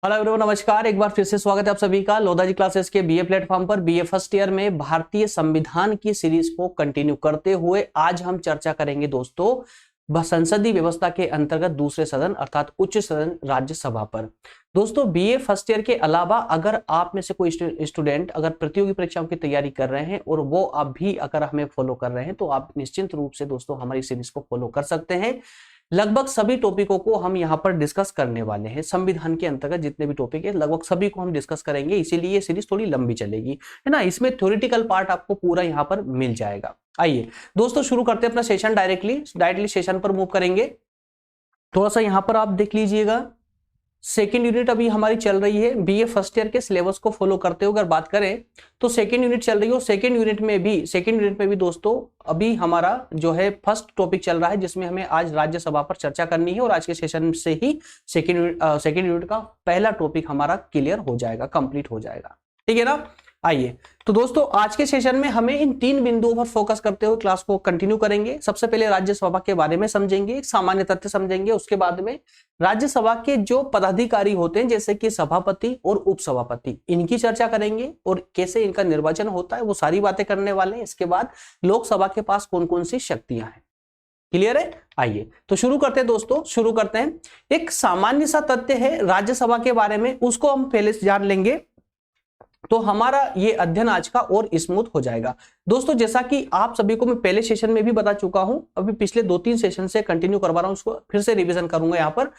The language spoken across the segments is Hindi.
हेलो एवरीवन, नमस्कार। एक बार फिर से स्वागत है आप सभी का लोधा जी क्लासेस के बीए प्लेटफॉर्म पर। बीए फर्स्ट ईयर में भारतीय संविधान की सीरीज को कंटिन्यू करते हुए आज हम चर्चा करेंगे दोस्तों संसदीय व्यवस्था के अंतर्गत दूसरे सदन अर्थात उच्च सदन राज्यसभा पर। दोस्तों बीए फर्स्ट ईयर के अलावा अगर आप में से कोई स्टूडेंट अगर प्रतियोगी परीक्षाओं की तैयारी कर रहे हैं और वो आप भी अगर हमें फॉलो कर रहे हैं तो आप निश्चिंत रूप से दोस्तों हमारी सीरीज को फॉलो कर सकते हैं। लगभग सभी टॉपिकों को हम यहाँ पर डिस्कस करने वाले हैं। संविधान के अंतर्गत जितने भी टॉपिक है लगभग सभी को हम डिस्कस करेंगे, इसीलिए ये सीरीज थोड़ी लंबी चलेगी, है ना। इसमें थ्योरेटिकल पार्ट आपको पूरा यहाँ पर मिल जाएगा। आइए दोस्तों शुरू करते हैं अपना सेशन। डायरेक्टली सेशन पर मूव करेंगे। थोड़ा सा यहाँ पर आप देख लीजिएगा, सेकेंड यूनिट अभी हमारी चल रही है। बीए फर्स्ट ईयर के सिलेबस को फॉलो करते हुए अगर बात करें तो सेकेंड यूनिट चल रही है। सेकेंड यूनिट में भी दोस्तों अभी हमारा जो है फर्स्ट टॉपिक चल रहा है जिसमें हमें आज राज्यसभा पर चर्चा करनी है और आज के सेशन से ही सेकेंड यूनिट का पहला टॉपिक हमारा क्लियर हो जाएगा, कंप्लीट हो जाएगा, ठीक है ना। आइए तो दोस्तों आज के सेशन में हमें इन 3 बिंदुओं पर फोकस करते हुए क्लास को कंटिन्यू करेंगे। सबसे पहले राज्यसभा के बारे में समझेंगे, एक सामान्य तथ्य समझेंगे। उसके बाद में राज्यसभा के जो पदाधिकारी होते हैं जैसे कि सभापति और उपसभापति, इनकी चर्चा करेंगे और कैसे इनका निर्वाचन होता है वो सारी बातें करने वाले हैं। इसके बाद लोकसभा के पास कौन कौन सी शक्तियां हैं, क्लियर है। आइए तो शुरू करते हैं दोस्तों, शुरू करते हैं। एक सामान्य सा तथ्य है राज्यसभा के बारे में, उसको हम पहले से जान लेंगे तो हमारा ये अध्ययन आज का और स्मूथ हो जाएगा। दोस्तों जैसा कि आप सभी को मैं पहले सेशन में भी बता चुका हूं, अभी पिछले 2-3 सेशन से कंटिन्यू करवा रहा हूं, उसको फिर से रिवीजन करूंगा यहाँ पर।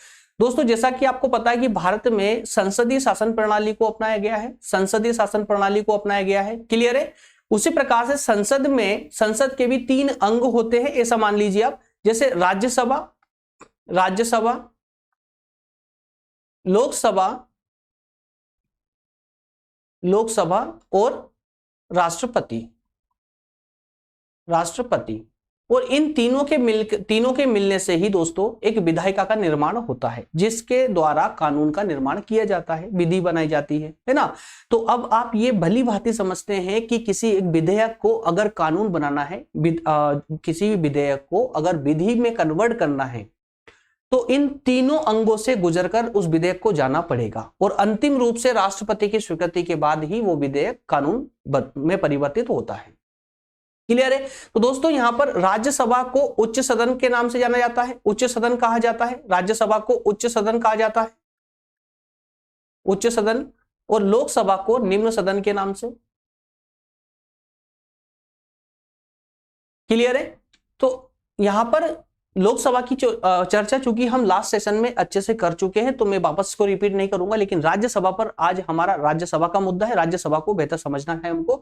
दोस्तों जैसा कि आपको पता है कि भारत में संसदीय शासन प्रणाली को अपनाया गया है, संसदीय शासन प्रणाली को अपनाया गया है, क्लियर है। उसी प्रकार से संसद के भी 3 अंग होते हैं, ऐसा मान लीजिए आप, जैसे राज्यसभा, लोकसभा और राष्ट्रपति। और इन तीनों के मिलने से ही दोस्तों एक विधायिका का निर्माण होता है जिसके द्वारा कानून का निर्माण किया जाता है, विधि बनाई जाती है ना। तो अब आप ये भली भांति समझते हैं कि किसी एक विधेयक को अगर कानून बनाना है, किसी भी विधेयक को अगर विधि में कन्वर्ट करना है तो इन तीनों अंगों से गुजरकर उस विधेयक को जाना पड़ेगा और अंतिम रूप से राष्ट्रपति की स्वीकृति के बाद ही वो विधेयक कानून में परिवर्तित होता है, क्लियर है। तो दोस्तों यहां पर राज्यसभा को उच्च सदन के नाम से जाना जाता है, उच्च सदन कहा जाता है, राज्यसभा को उच्च सदन कहा जाता है, उच्च सदन, और लोकसभा को निम्न सदन के नाम से, क्लियर है। तो यहां पर लोकसभा की चर्चा चूंकि हम लास्ट सेशन में अच्छे से कर चुके हैं तो मैं वापस इसको रिपीट नहीं करूंगा, लेकिन राज्यसभा पर आज हमारा राज्यसभा का मुद्दा है। राज्यसभा को बेहतर समझना है हमको,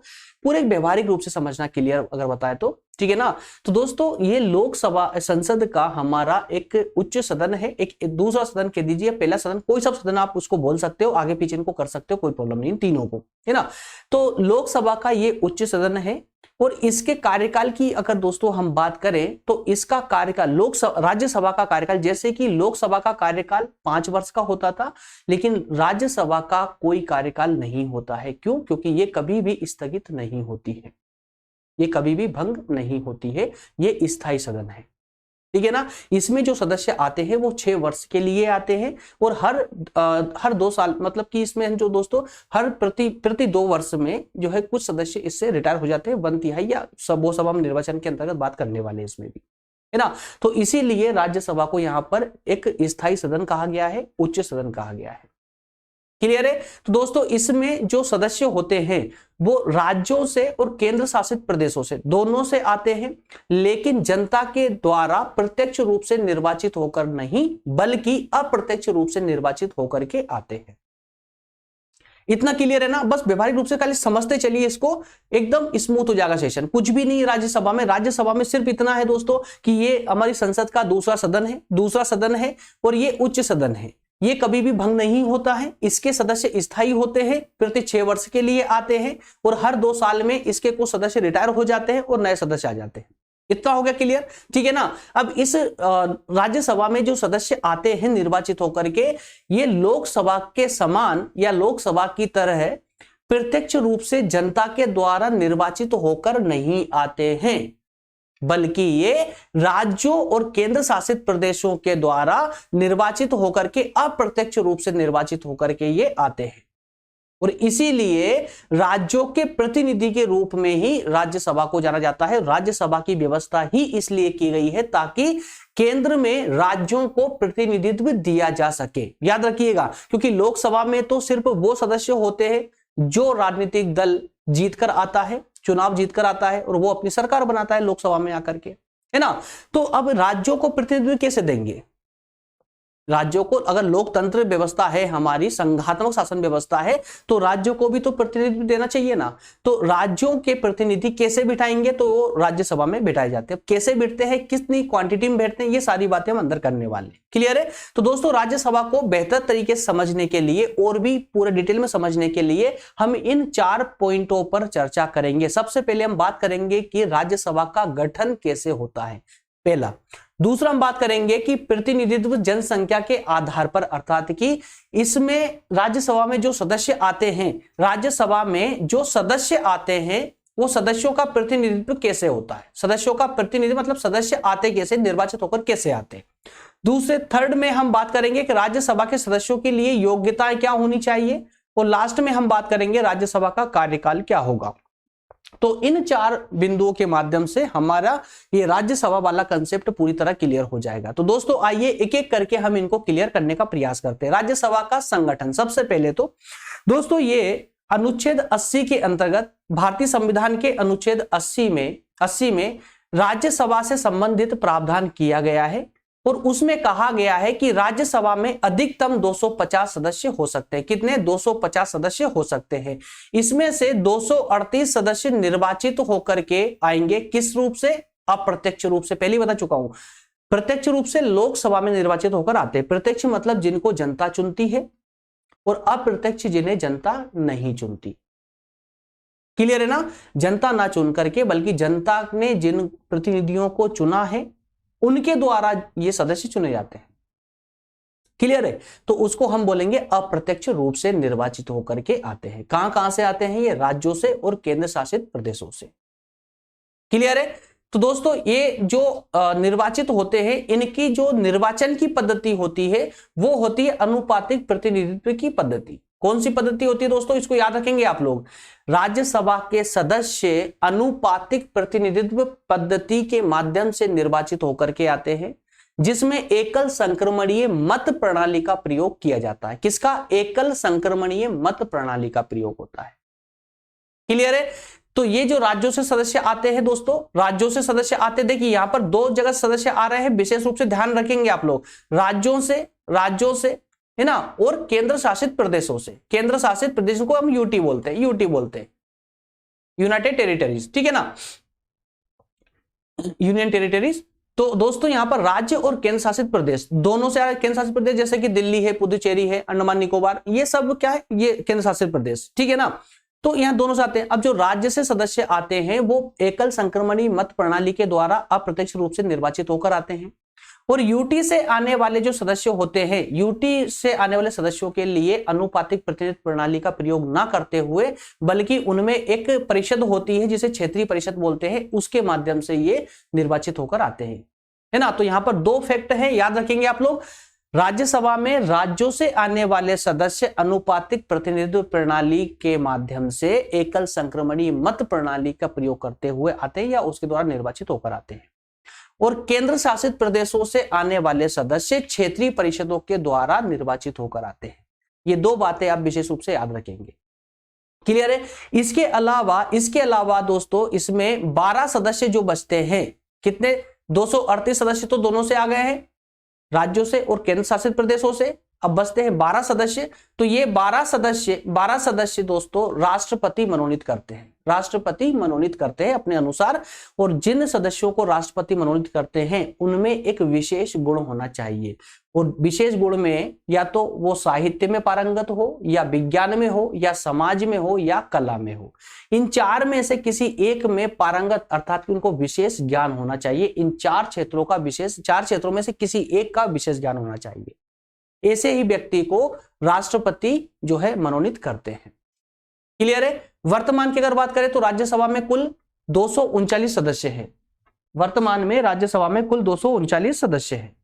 पूरे व्यवहारिक रूप से समझना, क्लियर अगर बताए तो, ठीक है ना। तो दोस्तों ये लोकसभा संसद का हमारा एक उच्च सदन है, एक दूसरा सदन कह दीजिए, पहला सदन, कोई सब सदन आप उसको बोल सकते हो, आगे पीछे इनको कर सकते हो, कोई प्रॉब्लम नहीं, तीनों को, है ना। तो लोकसभा का ये उच्च सदन है और इसके कार्यकाल की अगर दोस्तों हम बात करें तो इसका कार्यकाल राज्यसभा का कार्यकाल, जैसे कि लोकसभा का कार्यकाल 5 वर्ष का होता था, लेकिन राज्यसभा का कोई कार्यकाल नहीं होता है। क्यों? क्योंकि ये कभी भी स्थगित नहीं होती है, ये कभी भी भंग नहीं होती है, ये स्थायी सदन है, ठीक है ना। इसमें जो सदस्य आते हैं वो 6 वर्ष के लिए आते हैं और हर 2 साल, मतलब कि इसमें जो दोस्तों हर प्रति 2 वर्ष में जो है कुछ सदस्य इससे रिटायर हो जाते हैं, 1/3 या वो सब हम निर्वाचन के अंतर्गत बात करने वाले हैं इसमें भी, है ना। तो इसीलिए राज्यसभा को यहाँ पर एक स्थायी सदन कहा गया है, उच्च सदन कहा गया है, क्लियर है। तो दोस्तों इसमें जो सदस्य होते हैं वो राज्यों से और केंद्र शासित प्रदेशों से, दोनों से आते हैं, लेकिन जनता के द्वारा प्रत्यक्ष रूप से निर्वाचित होकर नहीं बल्कि अप्रत्यक्ष रूप से निर्वाचित होकर के आते हैं। इतना क्लियर है ना। बस व्यवहारिक रूप से खाली समझते चलिए इसको, एकदम स्मूथ हो जाएगा सेशन। कुछ भी नहीं राज्यसभा में सिर्फ इतना है दोस्तों कि ये हमारी संसद का दूसरा सदन है और ये उच्च सदन है, ये कभी भी भंग नहीं होता है, इसके सदस्य स्थायी होते हैं, प्रति 6 वर्ष के लिए आते हैं और हर 2 साल में इसके कुछ सदस्य रिटायर हो जाते हैं और नए सदस्य आ जाते हैं। इतना हो गया क्लियर, ठीक है ना। अब इस राज्यसभा में जो सदस्य आते हैं निर्वाचित होकर के, ये लोकसभा के समान या लोकसभा की तरह प्रत्यक्ष रूप से जनता के द्वारा निर्वाचित होकर नहीं आते हैं, बल्कि ये राज्यों और केंद्र शासित प्रदेशों के द्वारा निर्वाचित होकर के अप्रत्यक्ष रूप से निर्वाचित होकर के ये आते हैं। और इसीलिए राज्यों के प्रतिनिधि के रूप में ही राज्यसभा को जाना जाता है। राज्यसभा की व्यवस्था ही इसलिए की गई है ताकि केंद्र में राज्यों को प्रतिनिधित्व दिया जा सके। याद रखिएगा, क्योंकि लोकसभा में तो सिर्फ वो सदस्य होते हैं जो राजनीतिक दल जीतकर आता है, चुनाव जीतकर आता है और वो अपनी सरकार बनाता है लोकसभा में आकर के, है ना। तो अब राज्यों को प्रतिनिधित्व कैसे देंगे? राज्यों को, अगर लोकतंत्र व्यवस्था है, हमारी संघात्मक शासन व्यवस्था है, तो राज्यों को भी तो प्रतिनिधित्व देना चाहिए ना। तो राज्यों के प्रतिनिधि कैसे बिठाएंगे? तो वो राज्यसभा में बिठाए जाते हैं। कैसे बैठते हैं, कितनी क्वांटिटी में बैठते हैं, ये सारी बातें हम अंदर करने वाले हैं। क्लियर है? तो दोस्तों, राज्यसभा को बेहतर तरीके से समझने के लिए और भी पूरे डिटेल में समझने के लिए हम इन 4 पॉइंटों पर चर्चा करेंगे। सबसे पहले हम बात करेंगे कि राज्यसभा का गठन कैसे होता है, पहला। दूसरा, हम बात करेंगे कि प्रतिनिधित्व जनसंख्या के आधार पर, अर्थात कि इसमें राज्यसभा में जो सदस्य आते हैं, राज्यसभा में जो सदस्य आते हैं वो सदस्यों का प्रतिनिधित्व कैसे होता है। सदस्यों का प्रतिनिधित्व मतलब सदस्य आते कैसे, निर्वाचित होकर कैसे आते। दूसरे, थर्ड में हम बात करेंगे कि राज्यसभा के सदस्यों के लिए योग्यताएं क्या होनी चाहिए। और लास्ट में हम बात करेंगे राज्यसभा का कार्यकाल क्या होगा। तो इन 4 बिंदुओं के माध्यम से हमारा ये राज्यसभा वाला कंसेप्ट पूरी तरह क्लियर हो जाएगा। तो दोस्तों, आइए एक एक करके हम इनको क्लियर करने का प्रयास करते हैं। राज्यसभा का संगठन, सबसे पहले तो दोस्तों ये अनुच्छेद 80 के अंतर्गत, भारतीय संविधान के अनुच्छेद 80 में राज्यसभा से संबंधित प्रावधान किया गया है। और उसमें कहा गया है कि राज्यसभा में अधिकतम 250 सदस्य हो सकते हैं। कितने? 250 सदस्य हो सकते हैं। इसमें से 238 सदस्य निर्वाचित होकर के आएंगे। किस रूप से? अप्रत्यक्ष रूप से। पहले बता चुका हूं, प्रत्यक्ष रूप से लोकसभा में निर्वाचित होकर आते हैं। प्रत्यक्ष मतलब जिनको जनता चुनती है, और अप्रत्यक्ष जिन्हें जनता नहीं चुनती। क्लियर है ना? जनता ना चुन करके, बल्कि जनता ने जिन प्रतिनिधियों को चुना है उनके द्वारा ये सदस्य चुने जाते हैं। क्लियर है? तो उसको हम बोलेंगे अप्रत्यक्ष रूप से निर्वाचित होकर के आते हैं। कहां से आते हैं? ये राज्यों से और केंद्र शासित प्रदेशों से। क्लियर है? तो दोस्तों, ये जो निर्वाचित होते हैं, इनकी जो निर्वाचन की पद्धति होती है वो होती है अनुपातिक प्रतिनिधित्व की पद्धति। कौन सी पद्धति होती है दोस्तों? इसको याद रखेंगे आप लोग। राज्यसभा के सदस्य अनुपातिक प्रतिनिधित्व पद्धति के माध्यम से निर्वाचित होकर के आते हैं, जिसमें एकल संक्रमणीय मत प्रणाली का प्रयोग किया जाता है। किसका? एकल संक्रमणीय मत प्रणाली का प्रयोग होता है। क्लियर है? तो ये जो राज्यों से सदस्य आते हैं दोस्तों, राज्यों से सदस्य आते, देखिए यहां पर 2 जगह सदस्य आ रहे हैं, विशेष रूप से ध्यान रखेंगे आप लोग। राज्यों से है ना, और केंद्र शासित प्रदेशों से। केंद्र शासित प्रदेशों को हम यूटी बोलते हैं, यूनाइटेड टेरिटरीज। ठीक है ना, यूनियन टेरिटरीज। तो दोस्तों, यहां पर राज्य और केंद्र शासित प्रदेश दोनों से आए। केंद्र शासित प्रदेश जैसे कि दिल्ली है, पुदुचेरी है, अंडमान निकोबार, ये सब क्या है? ये केंद्र शासित प्रदेश। ठीक है ना, तो यहां दोनों से आते हैं। अब जो राज्य से सदस्य आते हैं वो एकल संक्रमणीय मत प्रणाली के द्वारा अप्रत्यक्ष रूप से निर्वाचित होकर आते हैं। और यूटी से आने वाले जो सदस्य होते हैं, यूटी से आने वाले सदस्यों के लिए अनुपातिक प्रतिनिधित्व प्रणाली का प्रयोग ना करते हुए, बल्कि उनमें एक परिषद होती है जिसे क्षेत्रीय परिषद बोलते हैं, उसके माध्यम से ये निर्वाचित होकर आते हैं, है ना। तो यहां पर 2 फैक्ट हैं, याद रखेंगे आप लोग। राज्यसभा में राज्यों से आने वाले सदस्य अनुपातिक प्रतिनिधित्व प्रणाली के माध्यम से एकल संक्रमणीय मत प्रणाली का प्रयोग करते हुए आते हैं या उसके द्वारा निर्वाचित होकर आते हैं। और केंद्र शासित प्रदेशों से आने वाले सदस्य क्षेत्रीय परिषदों के द्वारा निर्वाचित होकर आते हैं। ये 2 बातें आप विशेष रूप से याद रखेंगे। क्लियर है? इसके अलावा दोस्तों, इसमें 12 सदस्य जो बचते हैं, कितने? 238 सदस्य तो दोनों से आ गए हैं, राज्यों से और केंद्र शासित प्रदेशों से। अब बचते हैं 12 सदस्य। तो ये 12 सदस्य दोस्तों राष्ट्रपति मनोनीत करते हैं। राष्ट्रपति मनोनीत करते हैं अपने अनुसार। और जिन सदस्यों को राष्ट्रपति मनोनीत करते हैं उनमें एक विशेष गुण होना चाहिए। और विशेष गुण में या तो वो साहित्य में पारंगत हो, या विज्ञान में हो, या समाज में हो, या कला में हो। इन 4 में से किसी एक में पारंगत, अर्थात कि उनको विशेष ज्ञान होना चाहिए। इन 4 क्षेत्रों में से किसी एक का विशेष ज्ञान होना चाहिए। ऐसे ही व्यक्ति को राष्ट्रपति जो है मनोनीत करते हैं। क्लियर है? वर्तमान की अगर बात करें तो राज्यसभा में कुल 239 सदस्य हैं। वर्तमान में राज्यसभा में कुल 239 सदस्य हैं।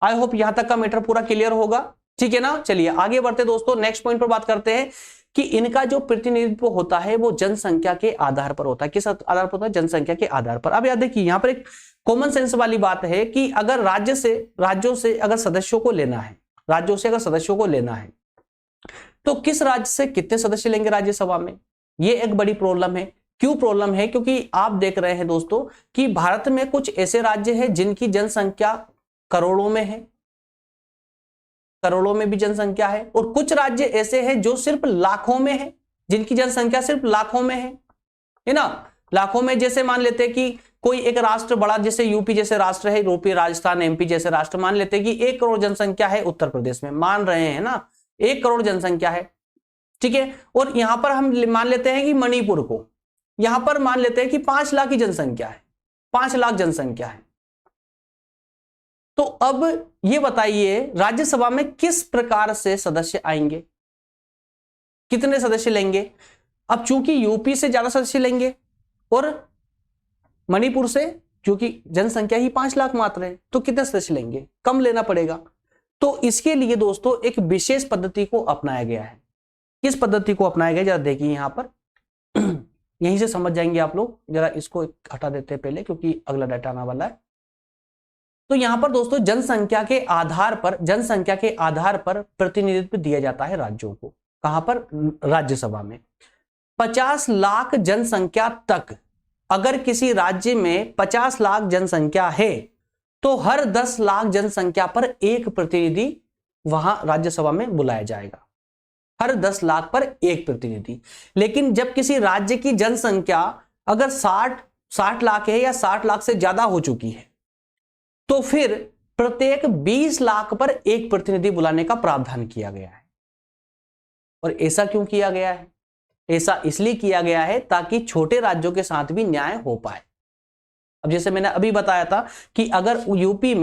आई होप यहां तक का मैटर पूरा क्लियर होगा, ठीक है ना। चलिए आगे बढ़ते दोस्तों, नेक्स्ट पॉइंट पर बात करते हैं कि इनका जो प्रतिनिधित्व होता है वो जनसंख्या के आधार पर होता है। किस आधार पर होता है? जनसंख्या के आधार पर। अब याद देखिए यहां पर एक कॉमन सेंस वाली बात है कि अगर राज्यों से अगर सदस्यों को लेना है, राज्यों से अगर सदस्यों को लेना है तो किस राज्य से कितने सदस्य लेंगे राज्यसभा में? ये एक बड़ी प्रॉब्लम है। क्यों प्रॉब्लम है? क्योंकि आप देख रहे हैं दोस्तों कि भारत में कुछ ऐसे राज्य हैं जिनकी जनसंख्या करोड़ों में है, करोड़ों में भी जनसंख्या है, और कुछ राज्य ऐसे हैं जो सिर्फ लाखों में है, जिनकी जनसंख्या सिर्फ लाखों में है ना, लाखों में। जैसे मान लेते हैं कि कोई एक राष्ट्र बड़ा, जैसे यूपी जैसे राष्ट्र है, यूपी, राजस्थान, एमपी जैसे राष्ट्र, मान लेते हैं कि 1 करोड़ जनसंख्या है उत्तर प्रदेश में, मान रहे हैं ना 1 करोड़ जनसंख्या है, ठीक है। और यहां पर हम मान लेते हैं कि मणिपुर को, यहां पर मान लेते हैं कि 5 लाख की जनसंख्या है, 5 लाख जनसंख्या है। तो अब ये बताइए राज्यसभा में किस प्रकार से सदस्य आएंगे, कितने सदस्य लेंगे? अब चूंकि यूपी से ज्यादा सदस्य लेंगे और मणिपुर से क्योंकि जनसंख्या ही 5 लाख मात्र है, तो कितने सदस्य लेंगे? कम लेना पड़ेगा। तो इसके लिए दोस्तों एक विशेष पद्धति को अपनाया गया है। किस पद्धति को अपनाया गया जरा देखिए यहां पर यहीं से समझ जाएंगे आप लोग। जरा इसको हटा देते हैं पहले क्योंकि अगला डाटा आने वाला है। तो यहां पर दोस्तों जनसंख्या के आधार पर प्रतिनिधित्व दिया जाता है राज्यों को। कहां पर? राज्यसभा में। 50 लाख जनसंख्या तक अगर किसी राज्य में 50 लाख जनसंख्या है तो हर 10 लाख जनसंख्या पर एक प्रतिनिधि वहां राज्यसभा में बुलाया जाएगा, हर 10 लाख पर एक प्रतिनिधि। लेकिन जब किसी राज्य की जनसंख्या अगर 60 लाख है या 60 लाख से ज्यादा हो चुकी है तो फिर प्रत्येक 20 लाख पर एक प्रतिनिधि बुलाने का प्रावधान किया गया है। और ऐसा क्यों किया गया है? ऐसा इसलिए किया गया है ताकि छोटे राज्यों के साथ भी न्याय हो पाए। अब जैसे मैंने अभी बताया था कि अगर यूपी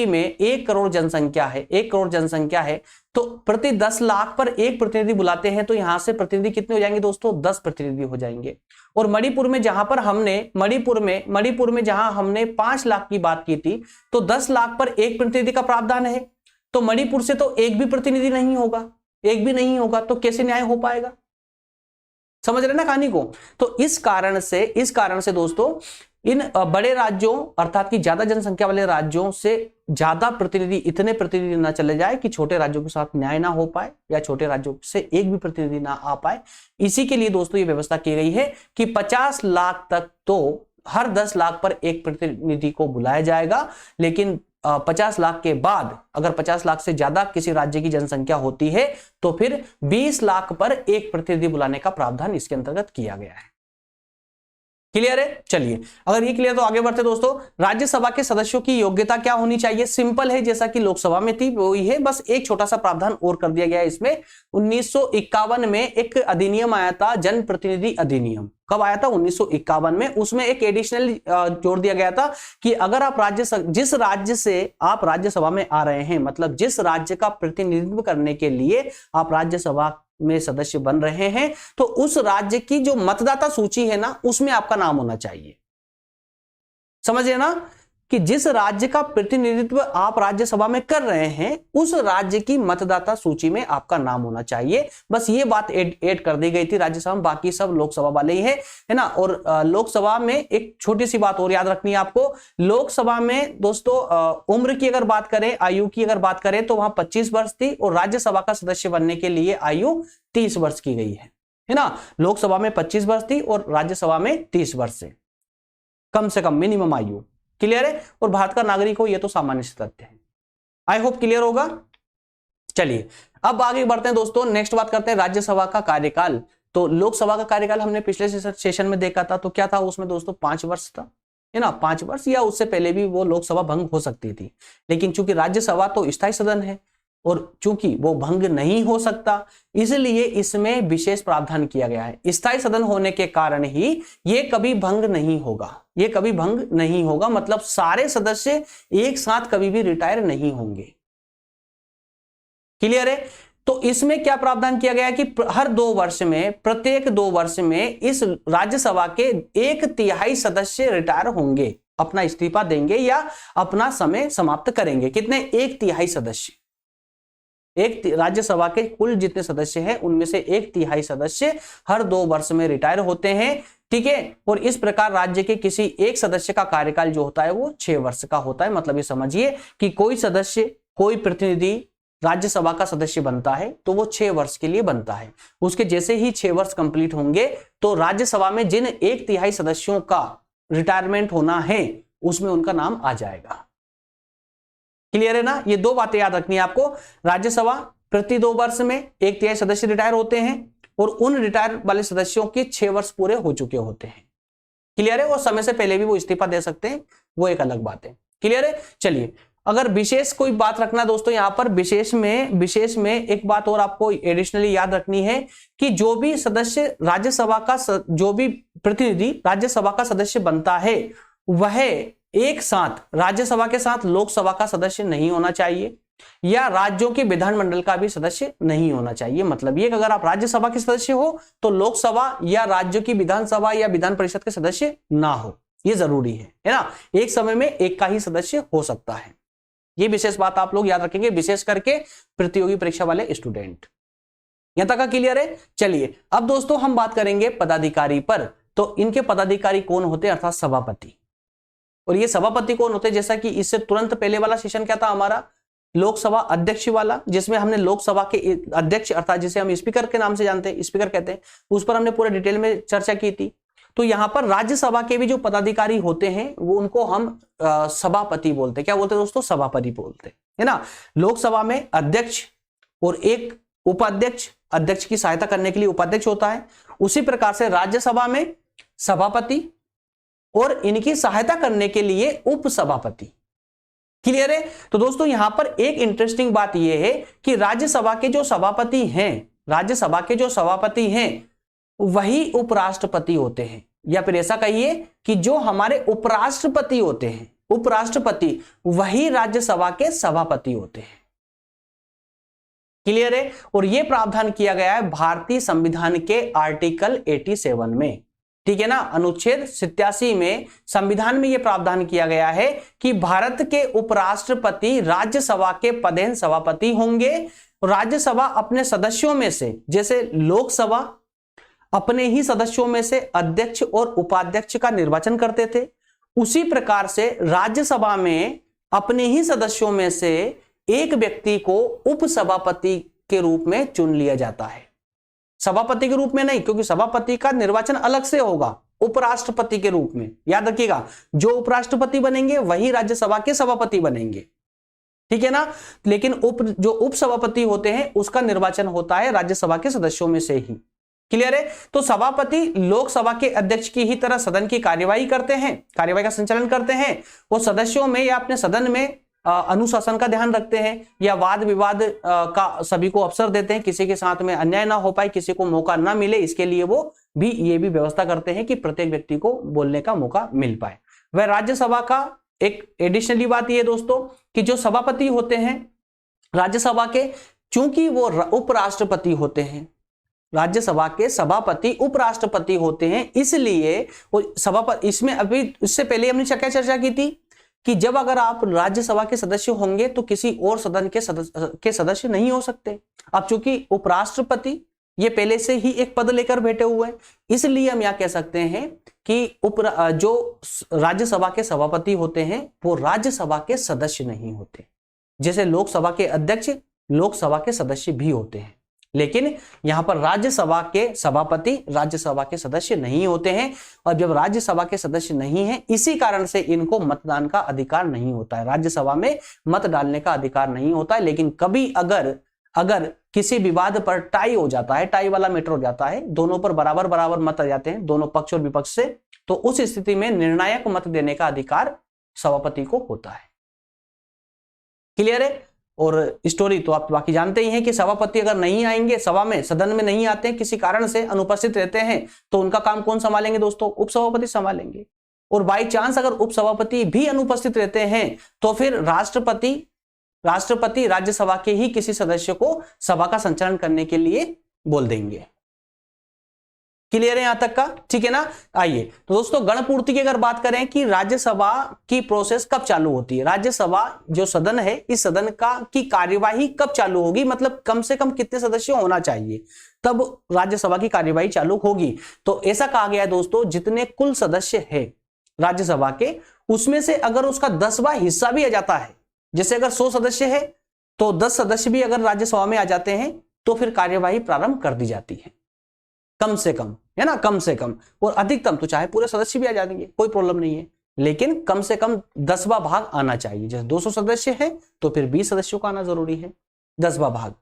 में 1 करोड़ जनसंख्या है, 1 करोड़ जनसंख्या है तो प्रति 10 लाख पर एक प्रतिनिधि बुलाते हैं, तो यहां से प्रतिनिधि कितने हो जाएंगे दोस्तों? 10 प्रतिनिधि हो जाएंगे। और मणिपुर में जहां हमने 5 लाख की बात की थी तो 10 लाख पर एक प्रतिनिधि का प्रावधान है, तो मणिपुर से तो एक भी प्रतिनिधि नहीं होगा, एक भी नहीं होगा, तो कैसे न्याय हो पाएगा? समझ रहे ना कहानी को? तो इस कारण से दोस्तों इन बड़े राज्यों अर्थात कि ज्यादा जनसंख्या वाले राज्यों से ज्यादा प्रतिनिधि, इतने प्रतिनिधि ना चले जाए कि छोटे राज्यों के साथ न्याय ना हो पाए या छोटे राज्यों से एक भी प्रतिनिधि ना आ पाए। इसी के लिए दोस्तों ये व्यवस्था की गई है कि 50 लाख तक तो हर 10 लाख पर एक प्रतिनिधि को बुलाया जाएगा। लेकिन 50 लाख के बाद अगर 50 लाख से ज्यादा किसी राज्य की जनसंख्या होती है तो फिर 20 लाख पर एक प्रतिनिधि बुलाने का प्रावधान इसके अंतर्गत किया गया है। क्लियर है? चलिए अगर ये क्लियर तो आगे बढ़ते दोस्तों। राज्यसभा के सदस्यों की योग्यता क्या होनी चाहिए? सिंपल है, जैसा कि लोकसभा में थी वही है, बस एक छोटा सा प्रावधान और कर दिया गया है इसमें। 1951 में एक अधिनियम आया था, जनप्रतिनिधि अधिनियम। कब आया था? 1951 में। उसमें एक एडिशनल जोड़ दिया गया था कि अगर आप जिस राज्य से आप राज्यसभा में आ रहे हैं, मतलब जिस राज्य का प्रतिनिधित्व करने के लिए आप राज्यसभा में सदस्य बन रहे हैं, तो उस राज्य की जो मतदाता सूची है ना उसमें आपका नाम होना चाहिए। समझिए ना कि जिस राज्य का प्रतिनिधित्व आप राज्यसभा में कर रहे हैं उस राज्य की मतदाता सूची में आपका नाम होना चाहिए। बस ये बात ऐड कर दी गई थी राज्यसभा में, बाकी सब लोकसभा वाले ही है ना। और लोकसभा में एक छोटी सी बात और याद रखनी है आपको। लोकसभा में दोस्तों उम्र की अगर बात करें, आयु की अगर बात करें तो वहां 25 वर्ष थी और राज्यसभा का सदस्य बनने के लिए आयु 30 वर्ष की गई है ना। लोकसभा में 25 वर्ष थी और राज्यसभा में 30 वर्ष से कम मिनिमम आयु। क्लियर है? और भारत का नागरिक हो, यह तो सामान्य से तथ्य है। आई होप क्लियर होगा। चलिए अब आगे बढ़ते हैं दोस्तों, नेक्स्ट बात करते हैं राज्यसभा का कार्यकाल। तो लोकसभा का कार्यकाल हमने पिछले सेशन में देखा था, तो क्या था उसमें दोस्तों? 5 वर्ष था, है ना। 5 वर्ष या उससे पहले भी वो लोकसभा भंग हो सकती थी, लेकिन चूंकि राज्यसभा तो स्थायी सदन है और चूंकि वो भंग नहीं हो सकता इसलिए इसमें विशेष प्रावधान किया गया है। स्थायी सदन होने के कारण ही ये कभी भंग नहीं होगा, मतलब सारे सदस्य एक साथ कभी भी रिटायर नहीं होंगे। क्लियर है? तो इसमें क्या प्रावधान किया गया है कि हर 2 वर्ष में, प्रत्येक 2 वर्ष में इस राज्यसभा के 1/3 सदस्य रिटायर होंगे, अपना इस्तीफा देंगे या अपना समय समाप्त करेंगे। कितने? 1/3 सदस्य। राज्यसभा के कुल जितने सदस्य हैं उनमें से 1/3 सदस्य हर 2 वर्ष में रिटायर होते हैं, ठीक है। और इस प्रकार राज्य के किसी एक सदस्य का कार्यकाल जो होता है वो 6 वर्ष का होता है। मतलब ये समझिए कि कोई सदस्य, कोई प्रतिनिधि राज्यसभा का सदस्य बनता है तो वो 6 वर्ष के लिए बनता है। उसके जैसे ही 6 वर्ष कंप्लीट होंगे तो राज्यसभा में जिन 1/3 सदस्यों का रिटायरमेंट होना है उसमें उनका नाम आ जाएगा। क्लियर है ना? ये 2 बातें याद रखनी है आपको। राज्यसभा प्रति 2 वर्ष में 1/3 सदस्य रिटायर होते हैं और उन रिटायर वाले सदस्यों के 6 वर्ष पूरे हो चुके होते हैं। क्लियर है? और समय से पहले भी वो इस्तीफा दे सकते हैं, वो एक अलग बात है। क्लियर है? चलिए, अगर विशेष कोई बात रखना दोस्तों, यहां पर विशेष में एक बात और आपको एडिशनली याद रखनी है कि जो भी सदस्य राज्यसभा का, जो भी प्रतिनिधि राज्यसभा का सदस्य बनता है वह एक साथ राज्यसभा के साथ लोकसभा का सदस्य नहीं होना चाहिए या राज्यों के विधानमंडल का भी सदस्य नहीं होना चाहिए। मतलब ये कि अगर आप राज्यसभा के सदस्य हो तो लोकसभा या राज्यों की विधानसभा या विधान परिषद के सदस्य ना हो, ये जरूरी है ना। एक समय में एक का ही सदस्य हो सकता है। ये विशेष बात आप लोग याद रखेंगे, विशेष करके प्रतियोगी परीक्षा वाले स्टूडेंट। यहां तक का क्लियर है? चलिए, अब दोस्तों हम बात करेंगे पदाधिकारी पर। तो इनके पदाधिकारी कौन होते हैं, अर्थात सभापति। और ये सभापति कौन होते हैं? जैसा कि इससे तुरंत पहले वाला सेशन क्या था हमारा, लोकसभा अध्यक्ष वाला, जिसमें हमने लोकसभा के अध्यक्ष अर्थात जिसे हम स्पीकर के नाम से जानते हैं, स्पीकर कहते हैं, उस पर हमने पूरे डिटेल में चर्चा की थी। तो यहां पर राज्यसभा के भी जो पदाधिकारी होते हैं वो उनको हम सभापति बोलते हैं। क्या बोलते हैं दोस्तों? सभापति बोलते हैं, है ना। लोकसभा में अध्यक्ष और एक उपाध्यक्ष, अध्यक्ष की सहायता करने के लिए उपाध्यक्ष होता है। उसी प्रकार से राज्यसभा में सभापति और इनकी सहायता करने के लिए उपसभापति। क्लियर है? तो दोस्तों यहां पर एक इंटरेस्टिंग बात यह है कि राज्यसभा के जो सभापति हैं, राज्यसभा के जो सभापति हैं वही उपराष्ट्रपति होते हैं, या फिर ऐसा कहिए कि जो हमारे उपराष्ट्रपति होते हैं, उपराष्ट्रपति वही राज्यसभा के सभापति होते हैं। क्लियर है? और यह प्रावधान किया गया है भारतीय संविधान के आर्टिकल 87 में, ठीक है ना। अनुच्छेद 87 में संविधान में यह प्रावधान किया गया है कि भारत के उपराष्ट्रपति राज्यसभा के पदेन सभापति होंगे। राज्यसभा अपने सदस्यों में से, जैसे लोकसभा अपने ही सदस्यों में से अध्यक्ष और उपाध्यक्ष का निर्वाचन करते थे, उसी प्रकार से राज्यसभा में अपने ही सदस्यों में से एक व्यक्ति को उपसभापति के रूप में चुन लिया जाता है। सभापति के रूप में नहीं, क्योंकि सभापति का निर्वाचन अलग से होगा, उपराष्ट्रपति के रूप में। याद रखिएगा, जो उपराष्ट्रपति बनेंगे वही राज्यसभा के सभापति बनेंगे, ठीक है ना। लेकिन जो उपसभापति होते हैं उसका निर्वाचन होता है राज्यसभा के सदस्यों में से ही। क्लियर है? तो सभापति लोकसभा के अध्यक्ष की ही तरह सदन की कार्यवाही करते हैं, कार्यवाही का संचालन करते हैं। वो सदस्यों में या अपने सदन में अनुशासन का ध्यान रखते हैं या वाद विवाद का सभी को अवसर देते हैं, किसी के साथ में अन्याय ना हो पाए, किसी को मौका ना मिले, इसके लिए वो भी ये भी व्यवस्था करते हैं कि प्रत्येक व्यक्ति को बोलने का मौका मिल पाए। वह राज्यसभा का एक एडिशनली बात यह दोस्तों कि जो सभापति होते हैं राज्यसभा के, चूंकि वो उपराष्ट्रपति होते हैं, राज्यसभा के सभापति उपराष्ट्रपति होते हैं, इसलिए वो सभापति, इसमें अभी इससे पहले हमने क्या चर्चा की थी कि जब अगर आप राज्यसभा के सदस्य होंगे तो किसी और सदन के सदस्य नहीं हो सकते। अब चूंकि उपराष्ट्रपति ये पहले से ही एक पद लेकर बैठे हुए हैं, इसलिए हम यह कह सकते हैं कि जो राज्यसभा के सभापति होते हैं वो राज्यसभा के सदस्य नहीं होते। जैसे लोकसभा के अध्यक्ष लोकसभा के सदस्य भी होते हैं, लेकिन यहां पर राज्यसभा के सभापति राज्यसभा के सदस्य नहीं होते हैं। और जब राज्यसभा के सदस्य नहीं हैं, इसी कारण से इनको मतदान का अधिकार नहीं होता है, राज्यसभा में मत डालने का अधिकार नहीं होता है। लेकिन कभी अगर किसी विवाद पर टाई हो जाता है, टाई वाला मैटर हो जाता है, दोनों पर बराबर बराबर मत आ जाते हैं, दोनों पक्ष और विपक्ष से, तो उस स्थिति में निर्णायक मत देने का अधिकार सभापति को होता है। क्लियर है? और स्टोरी तो आप बाकी जानते ही हैं कि सभापति अगर नहीं आएंगे सभा में, सदन में नहीं आते हैं, किसी कारण से अनुपस्थित रहते हैं, तो उनका काम कौन संभालेंगे दोस्तों? उपसभापति संभालेंगे। और बाई चांस अगर उपसभापति भी अनुपस्थित रहते हैं तो फिर राष्ट्रपति राष्ट्रपति राज्यसभा के ही किसी सदस्य को सभा का संचालन करने के लिए बोल देंगे। क्लियर है यहां तक का? ठीक है ना। आइए तो दोस्तों गणपूर्ति की अगर बात करें कि राज्यसभा की प्रोसेस कब चालू होती है, राज्यसभा जो सदन है इस सदन का की कार्यवाही कब चालू होगी, मतलब कम से कम कितने सदस्य होना चाहिए तब राज्यसभा की कार्यवाही चालू होगी। तो ऐसा कहा गया है दोस्तों, जितने कुल सदस्य है राज्यसभा के उसमें से अगर उसका 10वां हिस्सा भी आ जाता है, जैसे अगर 100 सदस्य है तो 10 सदस्य भी अगर राज्यसभा में आ जाते हैं तो फिर कार्यवाही प्रारंभ कर दी जाती है। कम से कम है ना, कम से कम, और अधिकतम तो चाहे पूरे सदस्य भी आ जाएंगे कोई प्रॉब्लम नहीं है, लेकिन कम से कम 10वां भाग आना चाहिए। जैसे 200 सदस्य है तो फिर 20 सदस्यों का आना जरूरी है, 10वां भाग।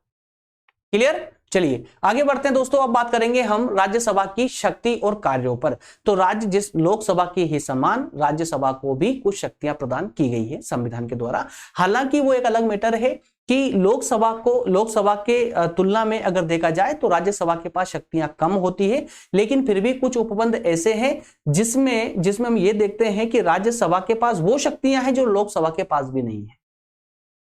क्लियर? चलिए आगे बढ़ते हैं दोस्तों। अब बात करेंगे हम राज्यसभा की शक्ति और कार्यों पर। तो राज्य जिस लोकसभा के ही समान राज्यसभा को भी कुछ शक्तियां प्रदान की गई है संविधान के द्वारा। हालांकि वो एक अलग मैटर है कि लोकसभा के तुलना में अगर देखा जाए तो राज्यसभा के पास शक्तियां कम होती है, लेकिन फिर भी कुछ उपबंध ऐसे हैं जिसमें हम ये देखते हैं कि राज्यसभा के पास वो शक्तियां हैं जो लोकसभा के पास भी नहीं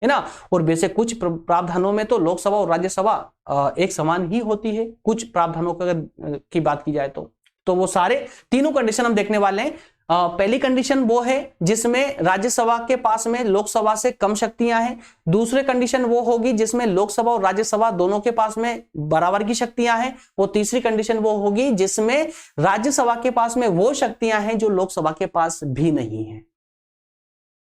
है ना। और वैसे कुछ प्रावधानों में तो लोकसभा और राज्यसभा एक समान ही होती है, कुछ प्रावधानों की बात की जाए तो वो सारे तीनों कंडीशन हम देखने वाले हैं। पहली कंडीशन वो है जिसमें राज्यसभा के पास में लोकसभा से कम शक्तियां हैं। दूसरी कंडीशन वो होगी जिसमें लोकसभा और राज्यसभा दोनों के पास में बराबर की शक्तियां हैं। और तीसरी कंडीशन वो होगी जिसमें राज्यसभा के पास में वो शक्तियां हैं जो लोकसभा के पास भी नहीं है,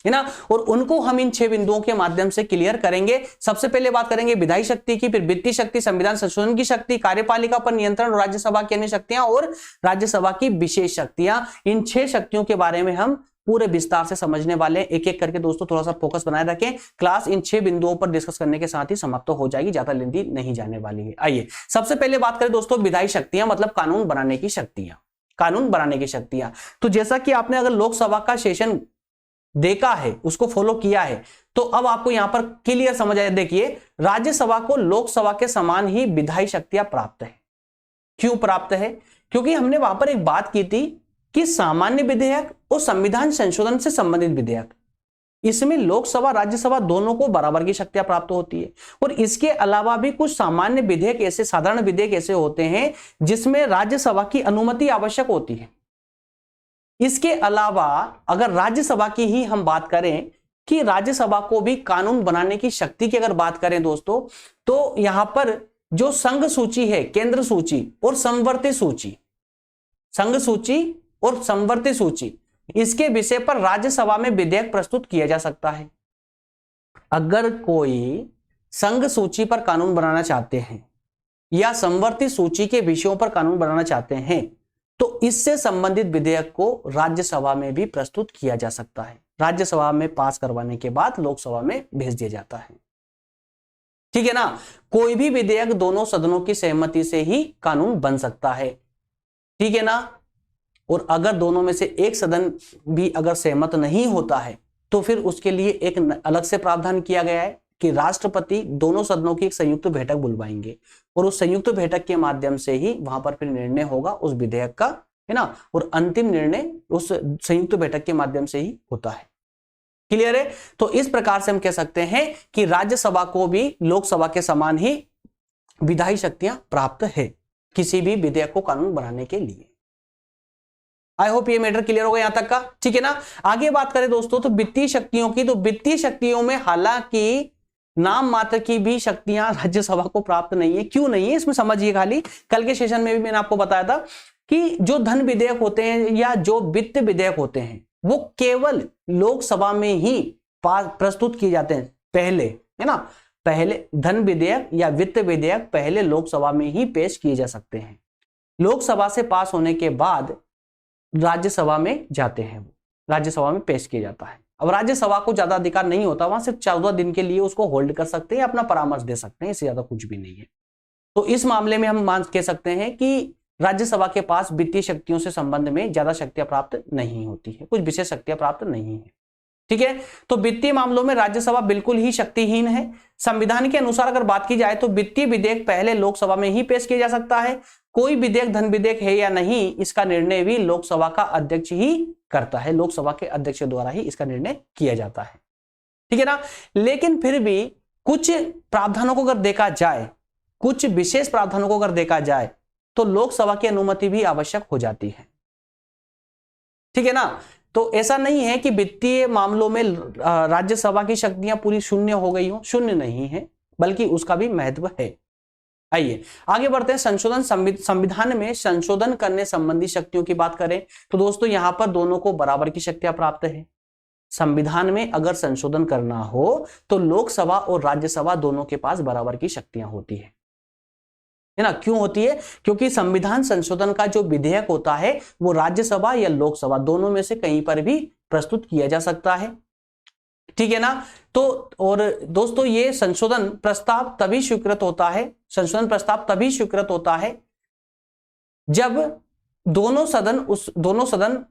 है ना। और उनको हम इन 6 बिंदुओं के माध्यम से क्लियर करेंगे। सबसे पहले बात करेंगे विधायी शक्ति की, फिर वित्तीय शक्ति, संविधान संशोधन की शक्ति, कार्यपालिका पर नियंत्रण, राज्यसभा की अन्य शक्तियां और राज्यसभा की विशेष शक्तियां। इन 6 शक्तियों के बारे में हम पूरे विस्तार से समझने वाले हैं। एक एक करके दोस्तों थोड़ा सा फोकस बनाए रखें। क्लास इन 6 बिंदुओं पर डिस्कस करने के साथ ही समाप्त हो जाएगी, ज्यादा लेंदी नहीं जाने वाली है। आइए सबसे पहले बात करें दोस्तों विधायी शक्तियां, मतलब कानून बनाने की शक्तियां। कानून बनाने की शक्तियां, तो जैसा कि आपने अगर लोकसभा का सेशन देखा है, उसको फॉलो किया है, तो अब आपको यहां पर क्लियर समझ आया। देखिए राज्यसभा को लोकसभा के समान ही विधायी शक्तियां प्राप्त है। क्यों प्राप्त है? क्योंकि हमने वहां पर एक बात की थी कि सामान्य विधेयक और संविधान संशोधन से संबंधित विधेयक, इसमें लोकसभा राज्यसभा दोनों को बराबर की शक्तियां प्राप्त होती है। और इसके अलावा भी कुछ सामान्य विधेयक ऐसे, साधारण विधेयक ऐसे होते हैं जिसमें राज्यसभा की अनुमति आवश्यक होती है। इसके अलावा अगर राज्यसभा की ही हम बात करें कि राज्यसभा को भी कानून बनाने की शक्ति की अगर बात करें दोस्तों, तो यहां पर जो संघ सूची है, केंद्र सूची और समवर्ती सूची, संघ सूची और समवर्ती सूची, इसके विषय पर राज्यसभा में विधेयक प्रस्तुत किया जा सकता है। अगर कोई संघ सूची पर कानून बनाना चाहते हैं या समवर्ती सूची के विषयों पर कानून बनाना चाहते हैं तो इससे संबंधित विधेयक को राज्यसभा में भी प्रस्तुत किया जा सकता है। राज्यसभा में पास करवाने के बाद लोकसभा में भेज दिया जाता है। ठीक है ना। कोई भी विधेयक दोनों सदनों की सहमति से ही कानून बन सकता है। ठीक है ना। और अगर दोनों में से एक सदन भी अगर सहमत नहीं होता है तो फिर उसके लिए एक अलग से प्रावधान किया गया है कि राष्ट्रपति दोनों सदनों की एक संयुक्त बैठक बुलवाएंगे और उस संयुक्त बैठक के माध्यम से ही वहां पर फिर निर्णय होगा उस विधेयक का, है ना। और अंतिम निर्णय उस संयुक्त बैठक के माध्यम से ही होता है। क्लियर है। तो इस प्रकार से हम कह सकते हैं कि राज्यसभा को भी लोकसभा के समान ही विधायी शक्तियां प्राप्त है किसी भी विधेयक को कानून बनाने के लिए। आई होप ये मैटर क्लियर होगा यहां तक का। ठीक है ना। आगे बात करें दोस्तों तो वित्तीय शक्तियों की, तो वित्तीय शक्तियों में हालांकि नाम मात्र की भी शक्तियां राज्यसभा को प्राप्त नहीं है। क्यों नहीं है इसमें समझिए। खाली कल के सेशन में भी मैंने आपको बताया था कि जो धन विधेयक होते हैं या जो वित्त विधेयक होते हैं वो केवल लोकसभा में ही प्रस्तुत किए जाते हैं पहले, है ना। पहले धन विधेयक या वित्त विधेयक पहले लोकसभा में ही पेश किए जा सकते हैं। लोकसभा से पास होने के बाद राज्यसभा में जाते हैं, वो राज्यसभा में पेश किया जाता है। अब राज्यसभा को ज्यादा अधिकार नहीं होता, वहां सिर्फ 14 दिन के लिए उसको होल्ड कर सकते हैं, अपना परामर्श दे सकते हैं, इससे ज्यादा कुछ भी नहीं है। तो इस मामले में हम मान कह सकते हैं कि राज्यसभा के पास वित्तीय शक्तियों से संबंध में ज्यादा शक्तियां प्राप्त नहीं होती है, कुछ विशेष शक्तियां प्राप्त नहीं है। ठीक है। तो वित्तीय मामलों में राज्यसभा बिल्कुल ही शक्तिहीन है। संविधान के अनुसार अगर बात की जाए तो वित्तीय विधेयक पहले लोकसभा में ही पेश किया जा सकता है। कोई विधेयक धन विधेयक है या नहीं, इसका निर्णय भी लोकसभा का अध्यक्ष ही करता है। लोकसभा के अध्यक्ष द्वारा ही इसका निर्णय किया जाता है। ठीक है ना। लेकिन फिर भी कुछ प्रावधानों को अगर देखा जाए, कुछ विशेष प्रावधानों को अगर देखा जाए तो लोकसभा की अनुमति भी आवश्यक हो जाती है, ठीक है ना। तो ऐसा नहीं है कि वित्तीय मामलों में राज्यसभा की शक्तियां पूरी शून्य हो गई हो, शून्य नहीं है, बल्कि उसका भी महत्व है। आइए आगे बढ़ते हैं। संशोधन, संविधान में संशोधन करने संबंधी शक्तियों की बात करें तो दोस्तों यहां पर दोनों को बराबर की शक्तियां प्राप्त है। संविधान में अगर संशोधन करना हो तो लोकसभा और राज्यसभा दोनों के पास बराबर की शक्तियां होती है ना। क्यों होती है? क्योंकि संविधान संशोधन का जो विधेयक होता है वो राज्यसभा या लोकसभा दोनों में से कहीं पर भी प्रस्तुत किया जा सकता है, ठीक है ना। तो और दोस्तों ये संशोधन प्रस्ताव तभी स्वीकृत होता है, संशोधन प्रस्ताव तभी स्वीकृत होता है जब दोनों सदन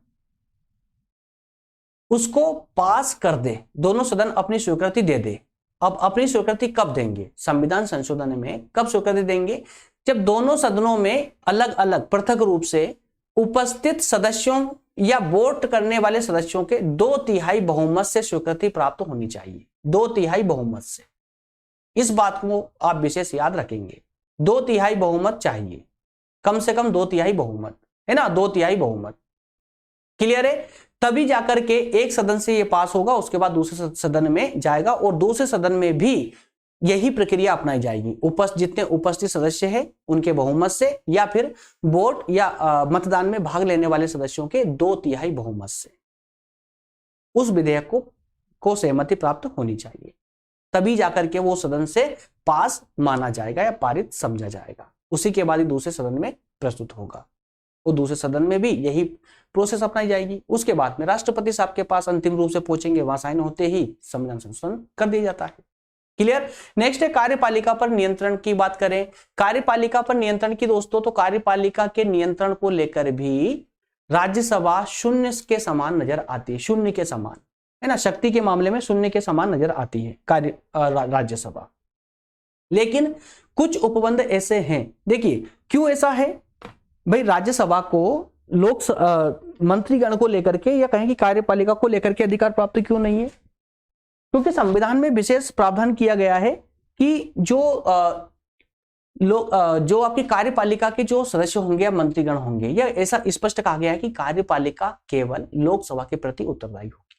उसको पास कर दे, दोनों सदन अपनी स्वीकृति दे दे। अब अपनी स्वीकृति कब देंगे? संविधान संशोधन में कब स्वीकृति देंगे? जब दोनों सदनों में अलग अलग पृथक रूप से उपस्थित सदस्यों या वोट करने वाले सदस्यों के 2/3 बहुमत से स्वीकृति प्राप्त होनी चाहिए। 2/3 बहुमत से, इस बात को आप विशेष याद रखेंगे। 2/3 बहुमत चाहिए, कम से कम 2/3 बहुमत, है ना, 2/3 बहुमत। क्लियर है? तभी जाकर के एक सदन से ये पास होगा, उसके बाद दूसरे सदन में जाएगा और दूसरे सदन में भी यही प्रक्रिया अपनाई जाएगी। जितने उपस्थित सदस्य हैं उनके बहुमत से या फिर वोट या मतदान में भाग लेने वाले सदस्यों के 2/3 बहुमत से उस विधेयक को सहमति प्राप्त होनी चाहिए, तभी जाकर के वो सदन से पास माना जाएगा या पारित समझा जाएगा। उसी के बाद ही दूसरे सदन में प्रस्तुत होगा और दूसरे सदन में भी यही प्रोसेस अपनाई जाएगी। उसके बाद में राष्ट्रपति साहब के पास अंतिम रूप से पहुंचेंगे, वहां साइन होते ही संविधान संशोधन कर दिया जाता है। क्लियर? नेक्स्ट है कार्यपालिका पर नियंत्रण की बात करें। कार्यपालिका पर नियंत्रण की दोस्तों, तो कार्यपालिका के नियंत्रण को लेकर भी राज्यसभा शून्य के समान नजर आती है, शून्य के समान, है ना, शक्ति के मामले में शून्य के समान नजर आती है राज्यसभा। लेकिन कुछ उपबंध ऐसे हैं, देखिए क्यों ऐसा है भाई, राज्यसभा को मंत्रीगण को लेकर के या कहें कि कार्यपालिका को लेकर के अधिकार प्राप्त क्यों नहीं है? क्योंकि संविधान में विशेष प्रावधान किया गया है कि जो आपकी कार्यपालिका के जो सदस्य होंगे या मंत्रीगण होंगे, या ऐसा स्पष्ट कहा गया है कि कार्यपालिका केवल लोकसभा के प्रति उत्तरदायी होगी।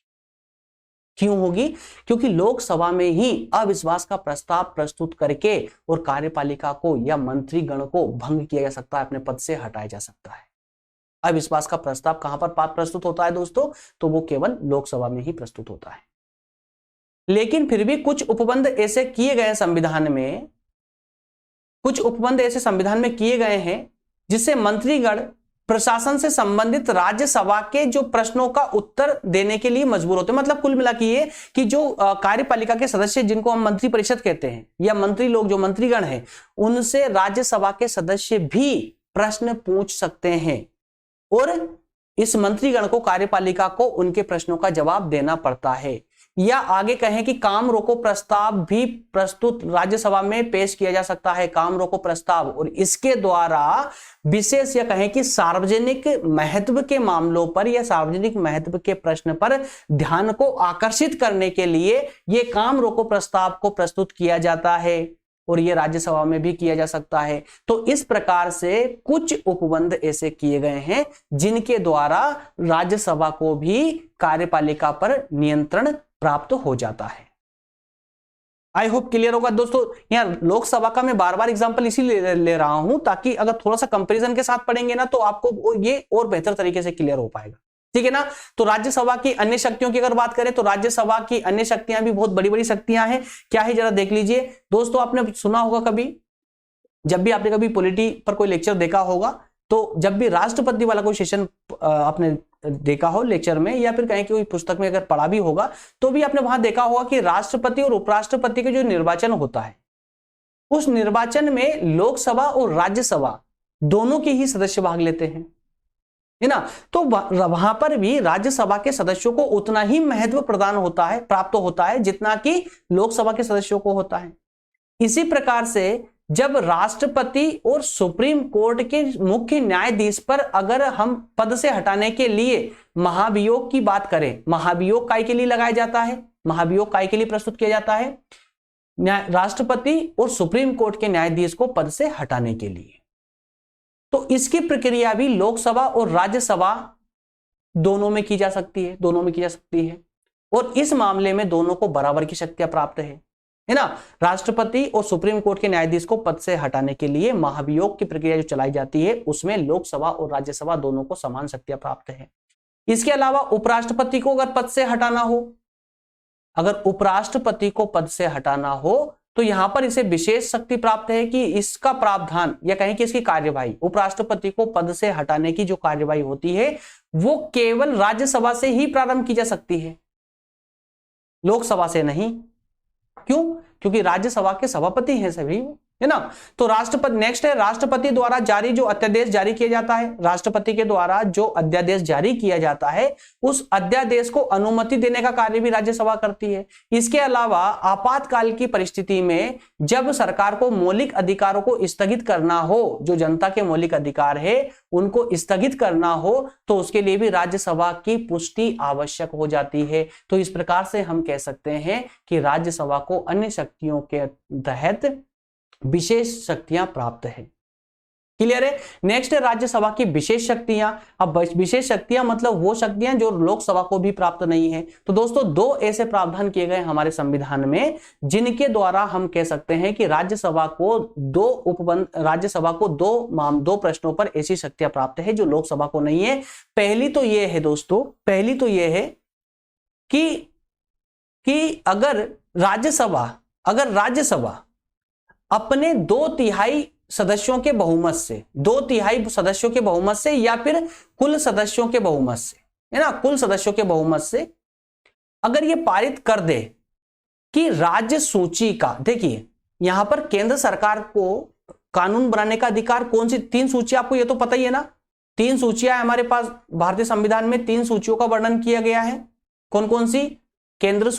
क्यों होगी? क्योंकि लोकसभा में ही अविश्वास का प्रस्ताव प्रस्तुत करके और कार्यपालिका को या मंत्रीगण को भंग किया जा सकता है, अपने पद से हटाया जा सकता है। अविश्वास का प्रस्ताव कहां पर प्रस्तुत होता है दोस्तों? तो वो केवल लोकसभा में ही प्रस्तुत होता है। लेकिन फिर भी कुछ उपबंध ऐसे किए गए संविधान में, कुछ उपबंध ऐसे संविधान में किए गए हैं जिससे मंत्रीगण प्रशासन से संबंधित राज्यसभा के जो प्रश्नों का उत्तर देने के लिए मजबूर होते हैं। मतलब कुल मिला के ये कि जो कार्यपालिका के सदस्य जिनको हम मंत्री परिषद कहते हैं या मंत्री लोग जो मंत्रीगण हैं, उनसे राज्यसभा के सदस्य भी प्रश्न पूछ सकते हैं और इस मंत्रीगण को, कार्यपालिका को उनके प्रश्नों का जवाब देना पड़ता है। या आगे कहें कि काम रोको प्रस्ताव भी प्रस्तुत राज्यसभा में पेश किया जा सकता है, काम रोको प्रस्ताव, और इसके द्वारा विशेष या कहें कि सार्वजनिक महत्व के मामलों पर या सार्वजनिक महत्व के प्रश्न पर ध्यान को आकर्षित करने के लिए ये काम रोको प्रस्ताव को प्रस्तुत किया जाता है और ये राज्यसभा में भी किया जा सकता है। तो इस प्रकार से कुछ उपबंध ऐसे किए गए हैं जिनके द्वारा राज्यसभा को भी कार्यपालिका पर नियंत्रण प्राप्त हो जाता है। आई होप क्लियर होगा दोस्तों। यहाँ लोकसभा का मैं बार बार एग्जांपल इसीलिए ले रहा हूं ताकि अगर थोड़ा सा कंपैरिजन के साथ पढ़ेंगे ना तो आपको ये और बेहतर तरीके से क्लियर हो पाएगा, ठीक है ना। तो राज्यसभा की अन्य शक्तियों की अगर बात करें तो राज्यसभा की अन्य शक्तियां भी बहुत बड़ी बड़ी शक्तियां हैं। क्या है जरा देख लीजिए दोस्तों। आपने सुना होगा कभी, जब भी आपने कभी पॉलिटी पर कोई लेक्चर देखा होगा तो जब भी राष्ट्रपति वाला कोई सेशन आपने देखा हो लेक्चर में या फिर कहीं कोई पुस्तक में अगर पढ़ा भी होगा तो भी आपने वहां देखा होगा कि राष्ट्रपति और उपराष्ट्रपति के जो निर्वाचन होता है उस निर्वाचन में लोकसभा और राज्यसभा दोनों के ही सदस्य भाग लेते हैं, है ना। तो वहां पर भी राज्यसभा के सदस्यों को उतना ही महत्व प्रदान होता है, प्राप्त होता है जितना कि लोकसभा के सदस्यों को होता है। इसी प्रकार से जब राष्ट्रपति और सुप्रीम कोर्ट के मुख्य न्यायाधीश पर अगर हम पद से हटाने के लिए महाभियोग की बात करें, महाभियोग काय के लिए लगाया जाता है? महाभियोग काय के लिए प्रस्तुत किया जाता है? राष्ट्रपति और सुप्रीम कोर्ट के न्यायाधीश को पद से हटाने के लिए। तो इसकी प्रक्रिया भी लोकसभा और राज्यसभा दोनों में की जा सकती है, दोनों में की जा सकती है। और इस मामले में दोनों को बराबर की शक्तियां प्राप्त है ना। राष्ट्रपति और सुप्रीम कोर्ट के न्यायाधीश को पद से हटाने के लिए महाभियोग की प्रक्रिया जो चलाई जाती है उसमें लोकसभा और राज्यसभा दोनों को समान शक्तियां प्राप्त है। इसके अलावा उपराष्ट्रपति को अगर पद से हटाना हो, अगर उपराष्ट्रपति को पद से हटाना हो तो यहां पर इसे विशेष शक्ति प्राप्त है कि इसका प्रावधान या कहें कि इसकी कार्यवाही, उपराष्ट्रपति को पद से हटाने की जो कार्यवाही होती है वो केवल राज्यसभा से ही प्रारंभ की जा सकती है, लोकसभा से नहीं। क्यों? क्योंकि राज्यसभा के सभापति हैं सभी, है ना। तो राष्ट्रपति, नेक्स्ट है राष्ट्रपति द्वारा जारी जो अध्यादेश जारी किया जाता है, राष्ट्रपति के द्वारा जो अध्यादेश जारी किया जाता है उस अध्यादेश को अनुमति देने का कार्य भी राज्यसभा करती है। इसके अलावा आपातकाल की परिस्थिति में जब सरकार को मौलिक अधिकारों को स्थगित करना हो, जो जनता के मौलिक अधिकार है उनको स्थगित करना हो, तो उसके लिए भी राज्यसभा की पुष्टि आवश्यक हो जाती है। तो इस प्रकार से हम कह सकते हैं कि राज्यसभा को अन्य शक्तियों के तहत विशेष शक्तियां प्राप्त है। क्लियर है? नेक्स्ट है राज्यसभा की विशेष शक्तियां। अब विशेष शक्तियां मतलब वो शक्तियां जो लोकसभा को भी प्राप्त नहीं है। तो दोस्तों दो ऐसे प्रावधान किए गए हमारे संविधान में जिनके द्वारा हम कह सकते हैं कि राज्यसभा को दो प्रश्नों पर ऐसी शक्तियां प्राप्त है जो लोकसभा को नहीं है। पहली तो ये है दोस्तों, पहली तो ये है कि अगर राज्यसभा अपने 2/3 सदस्यों के बहुमत से, 2/3 सदस्यों के बहुमत से या फिर कुल सदस्यों के बहुमत से, है ना, कुल सदस्यों के बहुमत से अगर ये पारित कर दे कि राज्य सूची का, देखिए यहां पर केंद्र सरकार को कानून बनाने का अधिकार कौन सी 3 सूची, आपको ये तो पता ही है ना, 3 सूचियां हमारे पास भारतीय संविधान में, 3 सूचियों का वर्णन किया गया है। कौन कौन सी? केंद्र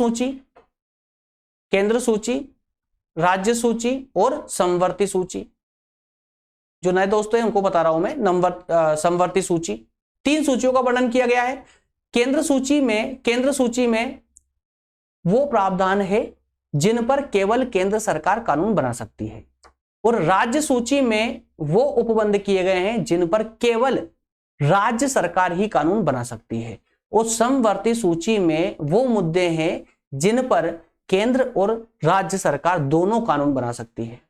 सूची, राज्य सूची और समवर्ती सूची। जो नए दोस्तों हैं उनको बता रहा हूं मैं, समवर्ती सूची, 3 सूचियों का वर्णन किया गया है। केंद्र सूची में वो प्रावधान है जिन पर केवल केंद्र सरकार कानून बना सकती है, और राज्य सूची में वो उपबंध किए गए हैं जिन पर केवल राज्य सरकार ही कानून बना सकती है, और समवर्ती सूची में वो मुद्दे हैं जिन पर केंद्र और राज्य सरकार दोनों कानून बना सकती है।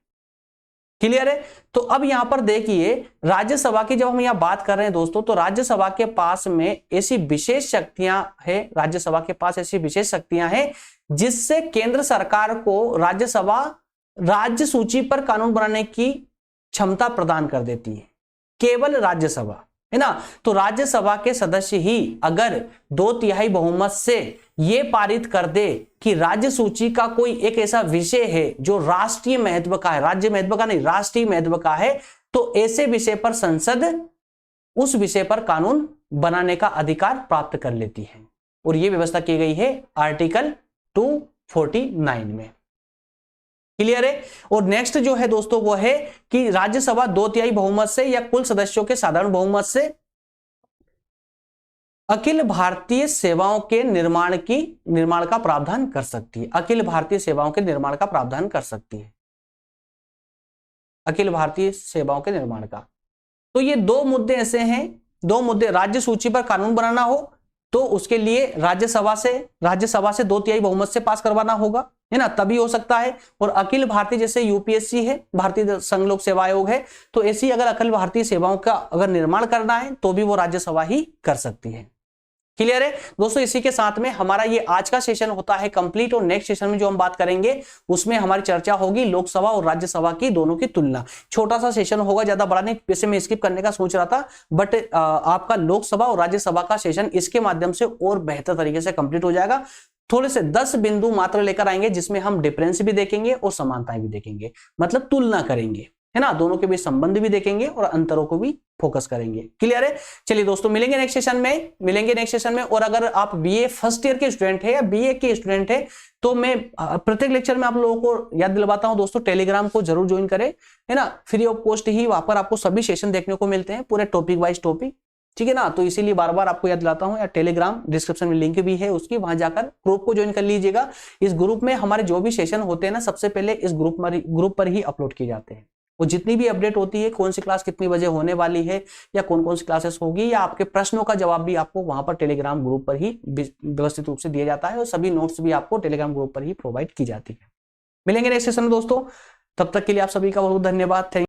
क्लियर है? तो अब यहां पर देखिए राज्यसभा की जब हम यहां बात कर रहे हैं दोस्तों, तो राज्यसभा के पास में ऐसी विशेष शक्तियां हैं, राज्यसभा के पास ऐसी विशेष शक्तियां हैं जिससे केंद्र सरकार को राज्यसभा राज्य सूची पर कानून बनाने की क्षमता प्रदान कर देती है, केवल राज्यसभा, है ना। तो राज्यसभा के सदस्य ही अगर 2/3 बहुमत से ये पारित कर दे कि राज्य सूची का कोई एक ऐसा विषय है जो राष्ट्रीय महत्व का है, राज्य महत्व का नहीं, राष्ट्रीय महत्व का है, तो ऐसे विषय पर संसद उस विषय पर कानून बनाने का अधिकार प्राप्त कर लेती है, और यह व्यवस्था की गई है आर्टिकल 249 में। क्लियर है? और नेक्स्ट जो है दोस्तों वो है कि राज्यसभा 2/3 बहुमत से या कुल सदस्यों के साधारण बहुमत से अखिल भारतीय सेवाओं के निर्माण का प्रावधान कर सकती है। अखिल भारतीय सेवाओं के निर्माण का प्रावधान कर सकती है, अखिल भारतीय सेवाओं के निर्माण का। तो ये 2 मुद्दे ऐसे हैं, 2 मुद्दे, राज्य सूची पर कानून बनाना हो तो उसके लिए राज्यसभा से 2/3 बहुमत से पास करवाना होगा, है ना, तभी हो सकता है। और अखिल भारतीय, जैसे यूपीएससी है, भारतीय संघ लोक सेवा आयोग है, तो ऐसी अगर अखिल भारतीय सेवाओं का अगर निर्माण करना है तो भी वो राज्यसभा ही कर सकती है। क्लियर है दोस्तों? इसी के साथ में हमारा ये आज का सेशन होता है कंप्लीट, और नेक्स्ट सेशन में जो हम बात करेंगे उसमें हमारी चर्चा होगी लोकसभा और राज्यसभा की दोनों की तुलना। छोटा सा सेशन होगा, ज्यादा बड़ा नहीं, वैसे मैं स्किप करने का सोच रहा था, बट आपका लोकसभा और राज्यसभा का सेशन इसके माध्यम से और बेहतर तरीके से कंप्लीट हो जाएगा। थोड़े से 10 बिंदु मात्र लेकर आएंगे जिसमें हम डिफरेंस भी देखेंगे और समानताएं भी देखेंगे, मतलब तुलना करेंगे, है ना, दोनों के बीच संबंध भी देखेंगे और अंतरों को भी फोकस करेंगे। क्लियर है? चलिए दोस्तों मिलेंगे नेक्स्ट सेशन में। और अगर आप बीए फर्स्ट ईयर के स्टूडेंट है या बीए के स्टूडेंट है तो मैं प्रत्येक लेक्चर में आप लोगों को याद दिलवाता हूं दोस्तों, टेलीग्राम को जरूर ज्वाइन करें, है ना, फ्री ऑफ कॉस्ट ही वहां पर आपको सभी सेशन देखने को मिलते हैं, पूरे टॉपिक वाइज टॉपिक। ठीक है ना। तो इसीलिए बार बार आपको याद दिलाता हूं, या टेलीग्राम डिस्क्रिप्शन में लिंक भी है उसकी, वहां जाकर ग्रुप को ज्वाइन कर लीजिएगा। इस ग्रुप में हमारे जो भी सेशन होते हैं ना, सबसे पहले इस ग्रुप पर ही अपलोड किए जाते हैं। वो जितनी भी अपडेट होती है, कौन सी क्लास कितनी बजे होने वाली है, या कौन कौन सी क्लासेस होगी, या आपके प्रश्नों का जवाब भी आपको वहां पर टेलीग्राम ग्रुप पर ही व्यवस्थित रूप से दिया जाता है, और सभी नोट्स भी आपको टेलीग्राम ग्रुप पर ही प्रोवाइड की जाती है। मिलेंगे नेक्स्ट सेशन में दोस्तों, तब तक के लिए आप सभी का बहुत धन्यवाद। थैंक